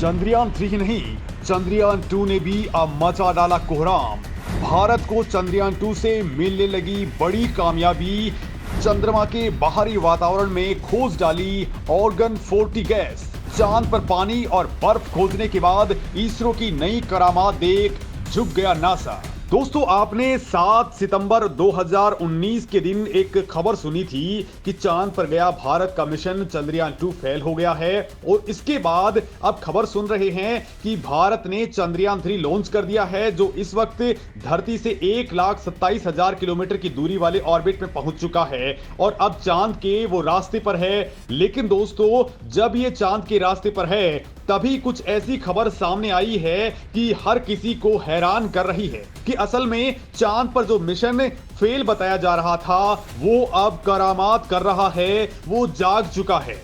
चंद्रयान 3 ही नहीं, चंद्रयान 2 ने भी अब मचा डाला कोहराम। भारत को चंद्रयान 2 से मिलने लगी बड़ी कामयाबी। चंद्रमा के बाहरी वातावरण में खोज डाली ऑर्गन 40 गैस। चांद पर पानी और बर्फ खोजने के बाद इसरो की नई करामात देख झुक गया नासा। दोस्तों, आपने 7 सितंबर 2019 के दिन एक खबर सुनी थी कि चांद पर गया भारत का मिशन चंद्रयान 2 फेल हो गया है, और इसके बाद अब खबर सुन रहे हैं कि भारत ने चंद्रयान 3 लॉन्च कर दिया है, जो इस वक्त धरती से 1,27,000 किलोमीटर की दूरी वाले ऑर्बिट में पहुंच चुका है और अब चांद के वो रास्ते पर है। लेकिन दोस्तों, जब ये चांद के रास्ते पर है तभी कुछ ऐसी खबर सामने आई है कि हर किसी को हैरान कर रही है कि असल में चांद पर जो मिशन फेल बताया जा रहा था वो अब करामात कर रहा है, वो जाग चुका है।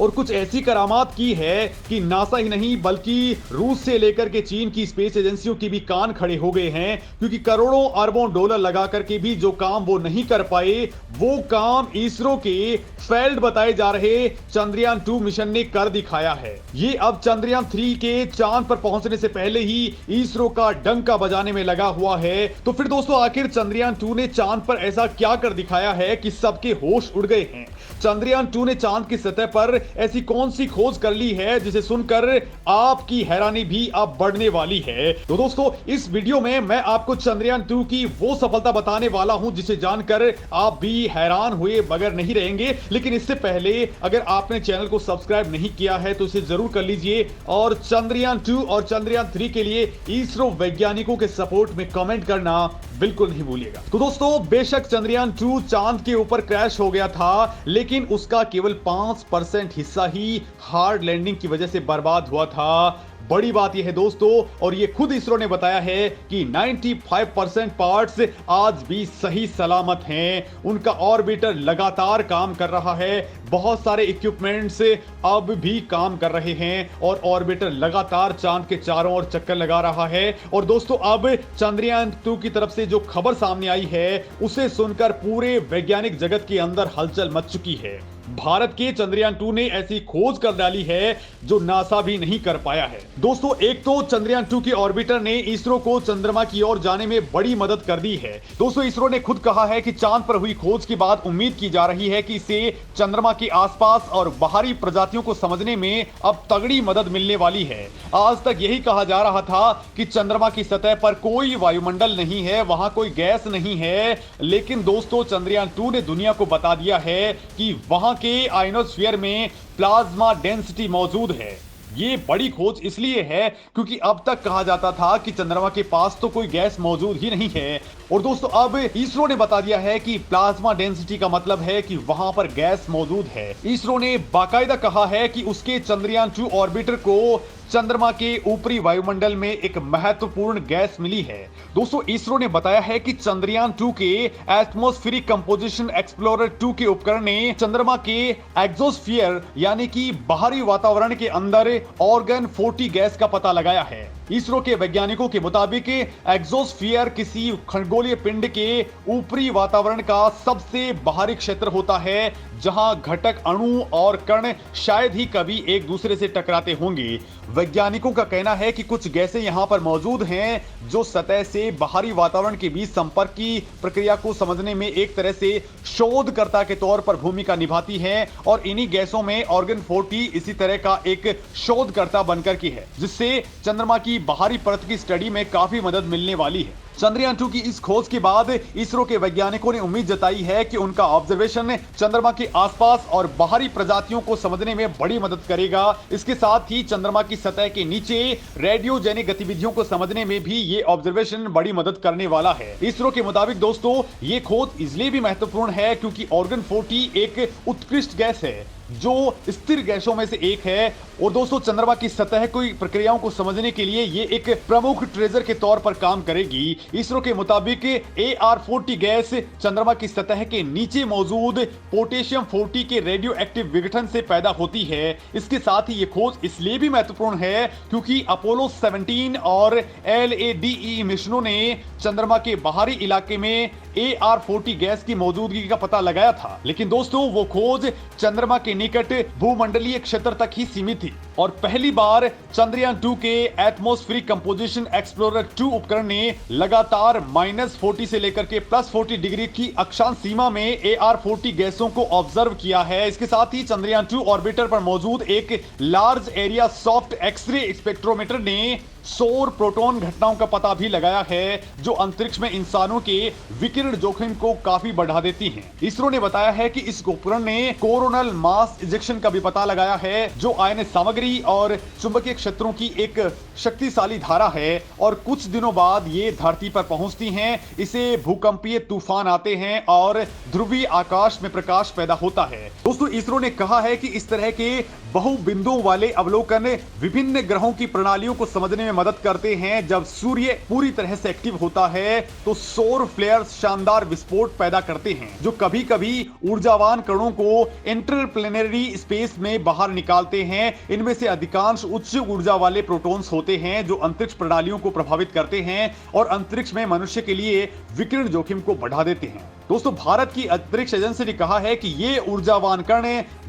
और कुछ ऐसी करामात की है कि नासा ही नहीं बल्कि रूस से लेकर के चीन की स्पेस एजेंसियों की भी कान खड़े हो गए हैं, क्योंकि करोड़ों अरबों डॉलर लगा करके भी जो काम वो नहीं कर पाए वो काम इसरो के फेल्ड बताए जा रहे चंद्रयान 2 मिशन ने कर दिखाया है। ये अब चंद्रयान 3 के चांद पर पहुंचने से पहले ही इसरो का डंका बजाने में लगा हुआ है। तो फिर दोस्तों, आखिर चंद्रयान 2 ने चांद पर ऐसा क्या कर दिखाया है कि सबके होश उड़ गए हैं? चंद्रयान 2 ने चांद की सतह पर ऐसी कौन सी खोज कर ली है जिसे सुनकर आपकी हैरानी भी अब बढ़ने वाली है? तो दोस्तों, इस वीडियो में मैं आपको चंद्रयान 2 की वो सफलता बताने वाला हूं जिसे जानकर आप भी हैरान हुए बगैर नहीं रहेंगे। लेकिन इससे पहले अगर आपने चैनल को सब्सक्राइब नहीं किया है तो इसे जरूर कर लीजिए, और चंद्रयान 2 और चंद्रयान 3 के लिए इसरो वैज्ञानिकों के सपोर्ट में कमेंट करना बिल्कुल नहीं भूलिएगा। तो दोस्तों, बेशक चंद्रयान 2 चांद के ऊपर क्रैश हो गया था, लेकिन उसका केवल 5% हिस्सा ही हार्ड लैंडिंग की वजह से बर्बाद हुआ था। बड़ी बात यह है दोस्तों, और ये खुद इसरो ने बताया है कि 95% पार्ट्स आज भी सही सलामत हैं। उनका ऑर्बिटर लगातार काम कर रहा है, बहुत सारे इक्विपमेंट्स अब भी काम कर रहे हैं और ऑर्बिटर लगातार चांद के चारों ओर चक्कर लगा रहा है। और दोस्तों, अब चंद्रयान 2 की तरफ से जो खबर सामने आई है उसे सुनकर पूरे वैज्ञानिक जगत के अंदर हलचल मच चुकी है। भारत के चंद्रयान 2 ने ऐसी खोज कर डाली है जो नासा भी नहीं कर पाया है। दोस्तों, एक तो चंद्रयान 2 के ऑर्बिटर ने इसरो को चंद्रमा की ओर जाने में बड़ी मदद कर दी है। दोस्तों, इसरो ने खुद कहा है कि चांद पर हुई खोज के बाद उम्मीद की जा रही है कि इससे चंद्रमा के आसपास और बाहरी प्रजातियों को समझने में अब तगड़ी मदद मिलने वाली है। आज तक यही कहा जा रहा था कि चंद्रमा की सतह पर कोई वायुमंडल नहीं है, वहां कोई गैस नहीं है। लेकिन दोस्तों, चंद्रयान 2 ने दुनिया को बता दिया है कि वहां के आयनोस्फीयर में प्लाज्मा डेंसिटी मौजूद है। ये बड़ी खोज इसलिए है क्योंकि अब तक कहा जाता था कि चंद्रमा के पास तो कोई गैस मौजूद ही नहीं है, और दोस्तों अब इसरो ने बता दिया है कि प्लाज्मा डेंसिटी का मतलब है कि वहां पर गैस मौजूद है। इसरो ने बाकायदा कहा है कि उसके चंद्रयान 2 ऑर्बिटर को चंद्रमा के ऊपरी वायुमंडल में एक महत्वपूर्ण गैस मिली है। दोस्तों, इसरो ने बताया है कि चंद्रयान 2 के एटमॉस्फेरिक कंपोजिशन एक्सप्लोरर 2 के उपकरण ने चंद्रमा के एग्जोस्फीयर यानी कि बाहरी वातावरण के अंदर ऑर्गन 40 गैस का पता लगाया है। इसरो के वैज्ञानिकों के मुताबिक एग्जोस्फीयर किसी खगोलीय पिंड के ऊपरी वातावरण का सबसे बाहरी क्षेत्र होता है जहां घटक अणु और कण शायद ही कभी एक दूसरे से टकराते होंगे। वैज्ञानिकों का कहना है कि कुछ गैसें यहां पर मौजूद हैं जो सतह से बाहरी वातावरण के बीच संपर्क की प्रक्रिया को समझने में एक तरह से शोधकर्ता के तौर पर भूमिका निभाती हैं, और इन्हीं गैसों में ऑर्गन 40 इसी तरह का एक शोधकर्ता बनकर की है, जिससे चंद्रमा की बाहरी परत की स्टडी में काफी मदद मिलने वाली है। चंद्रयान 2 की इस खोज के बाद इसरो के वैज्ञानिकों ने उम्मीद जताई है कि उनका ऑब्जर्वेशन चंद्रमा के आसपास और बाहरी प्रजातियों को समझने में बड़ी मदद करेगा। इसके साथ ही चंद्रमा की सतह के नीचे रेडियोजेनिक गतिविधियों को समझने में भी ये ऑब्जर्वेशन बड़ी मदद करने वाला है। इसरो के मुताबिक दोस्तों, ये खोज इसलिए भी महत्वपूर्ण है क्योंकि ऑर्गन 40 एक उत्कृष्ट गैस है जो स्थिर गैसों में से एक है, और दोस्तों चंद्रमा की सतह की प्रक्रियाओं को समझने के लिए ये एक प्रमुख ट्रेजर के तौर पर काम करेगी। इसरो के मुताबिक AR40 गैस चंद्रमा की सतह के नीचे मौजूद पोटेशियम 40 के रेडियो एक्टिव विघटन से पैदा होती है। इसके साथ ही ये खोज इसलिए भी महत्वपूर्ण है क्योंकि अपोलो 17 और LADE मिशनों ने चंद्रमा के बाहरी इलाके में AR40 गैस की मौजूदगी का पता लगाया था, लेकिन दोस्तों वो खोज चंद्रमा के निकट भूमंडलीय क्षेत्र तक ही सीमित थी और पहली बार चंद्रयान 2 के एटमॉस्फेरिक कंपोजिशन एक्सप्लोरर 2 उपकरण ने लगातार -40 से लेकर के +40 डिग्री की अक्षांश सीमा में AR-40 गैसों को ऑब्जर्व किया है। इसके साथ ही चंद्रयान 2 ऑर्बिटर पर मौजूद एक large area soft X ray spectrometer ने सौर प्रोटॉन घटनाओं का पता भी लगाया है, जो अंतरिक्ष में इंसानों के विकिरण जोखिम को काफी बढ़ा देती हैं। इसरो ने बताया है कि इस उपकरण ने कोरोनल मास इजेक्शन का भी पता लगाया है, जो आयनिक सामग्री और चुंबकीय क्षेत्रों की एक शक्तिशाली धारा है और कुछ दिनों बाद ये धरती पर पहुंचती हैं। इसे भूकंपीय तूफान आते हैं और ध्रुवीय आकाश में प्रकाश पैदा होता है। दोस्तों, इसरो ने कहा है कि इस तरह के बहुबिंदुओं वाले अवलोकन विभिन्न ग्रहों की प्रणालियों को समझने में मदद करते हैं। जब सूर्य पूरी तरह से एक्टिव होता है तो सौर फ्लेयर्स शानदार विस्फोट पैदा करते हैं, जो कभी कभी ऊर्जावान कणों को इंटरप्लेनेटरी स्पेस में बाहर निकालते हैं। इनमें से अधिकांश उच्च ऊर्जा वाले प्रोटॉन्स होते हैं, जो अंतरिक्ष प्रणालियों को प्रभावित करते हैं और अंतरिक्ष में मनुष्य के लिए विकिरण जोखिम को बढ़ा देते हैं। दोस्तों, भारत की अंतरिक्ष एजेंसी ने कहा है कि ये ऊर्जावान कण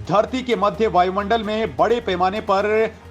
धरती के मध्य वायुमंडल में बड़े पैमाने पर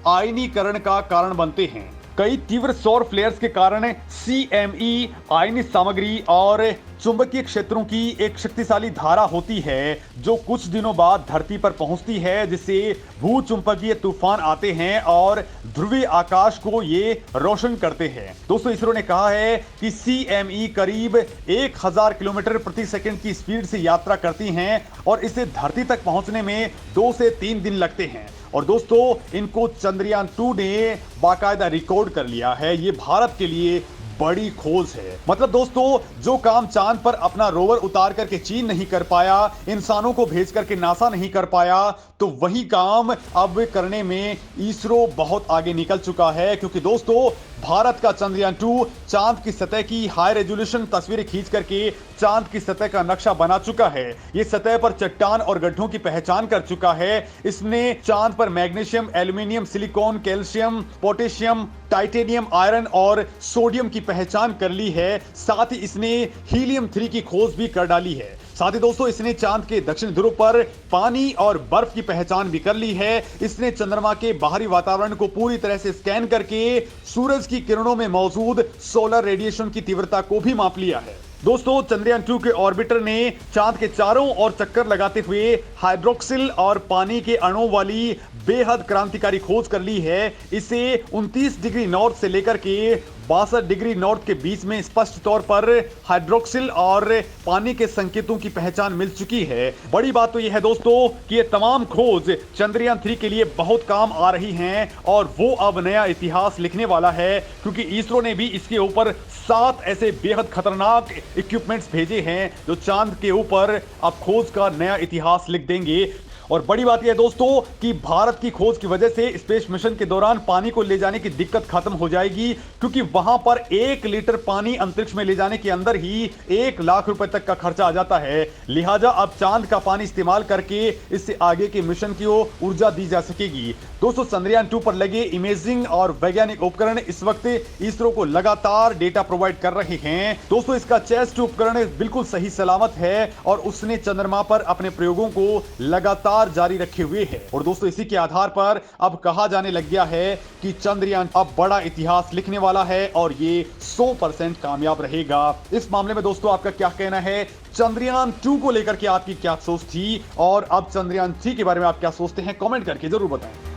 आयनीकरण का कारण बनते हैं। कई तीव्र सौर फ्लेयर्स के कारण CME आयनिक सामग्री और चुंबकीय क्षेत्रों की एक शक्तिशाली धारा होती है, जो कुछ दिनों बाद धरती पर पहुंचती है, जिससे भूचुंबकीय तूफान आते हैं और ध्रुवीय आकाश को ये रोशन करते हैं। दोस्तों, इसरो ने कहा है कि CME करीब 1000 किलोमीटर प्रति सेकंड की स्पीड से यात्रा करती हैं और इसे धरती तक पहुंचने में 2 से 3 दिन लगते हैं। और दोस्तों, इनको चंद्रयान 2 ने बाकायदा रिकॉर्ड कर लिया है। ये भारत के लिए बड़ी खोज है। मतलब दोस्तों, जो काम चांद पर अपना रोवर उतार करके चीन नहीं कर पाया, इंसानों को भेज करके नासा नहीं कर पाया, तो वही काम अब करने में इसरो बहुत आगे निकल चुका है। क्योंकि दोस्तों, भारत का चंद्रयान 2 चांद की सतह की हाई रेजोल्यूशन तस्वीरें खींच करके चांद की सतह का नक्शा बना चुका है। ये सतह पर चट्टान और गड्ढों की पहचान कर चुका है। इसने चांद पर magnesium, aluminium, silicon, calcium, potassium, titanium, iron और सोडियम की पहचान कर ली है। साथ ही इसने हीलियम 3 की खोज भी कर डाली है। साथ ही दोस्तों, इसने चांद के दक्षिण ध्रुव पर पानी और बर्फ की पहचान भी कर ली है। इसने चंद्रमा के बाहरी वातावरण को पूरी तरह से स्कैन करके सूरज की किरणों में मौजूद सोलर रेडिएशन की तीव्रता को भी माप लिया है। दोस्तों, चंद्रयान 2 के ऑर्बिटर ने चांद के चारों ओर चक्कर लगाते हुए हाइड्रोक्सिल और पानी के अणुओं वाली बेहद क्रांतिकारी खोज कर ली है। इसे 29 डिग्री नॉर्थ से लेकर के 62 डिग्री नॉर्थ के बीच में स्पष्ट तौर पर हाइड्रोक्सिल और पानी के संकेतों की पहचान मिल चुकी है। बड़ी बात तो यह है दोस्तों कि ये तमाम खोज चंद्रयान 3 के लिए बहुत काम आ रही हैं और वो अब नया इतिहास लिखने वाला है, क्योंकि इसरो ने भी इसके ऊपर 7 ऐसे बेहद खतरनाक इक्विपमेंट्स भेजे हैं, जो चांद के ऊपर अब खोज का नया इतिहास लिख देंगे। और बड़ी बात यह है दोस्तों कि भारत की खोज की वजह से स्पेस मिशन के दौरान पानी को ले जाने की दिक्कत खत्म हो जाएगी, क्योंकि वहां पर 1 लीटर पानी अंतरिक्ष में ले जाने के अंदर ही 1 लाख रुपए तक का खर्चा आ जाता है। लिहाजा अब चांद का पानी इस्तेमाल करके इससे आगे के मिशन की ऊर्जा दी जा सकेगी। दोस्तों, चंद्रयान 2 पर लगे इमेजिंग और वैज्ञानिक उपकरण इस वक्त इसरो को लगातार डेटा प्रोवाइड कर रहे हैं। दोस्तों, इसका चेस्ट उपकरण बिल्कुल सही सलामत है और उसने चंद्रमा पर अपने प्रयोगों को लगातार जारी रखे हुए है। और दोस्तों, इसी के आधार पर अब कहा जाने लग गया है कि चंद्रयान अब बड़ा इतिहास लिखने वाला है और ये 100% कामयाब रहेगा। इस मामले में दोस्तों, आपका क्या कहना है? चंद्रयान 2 को लेकर के आपकी क्या सोच थी और अब चंद्रयान 3 के बारे में आप क्या सोचते हैं? कमेंट करके जरूर बताएं।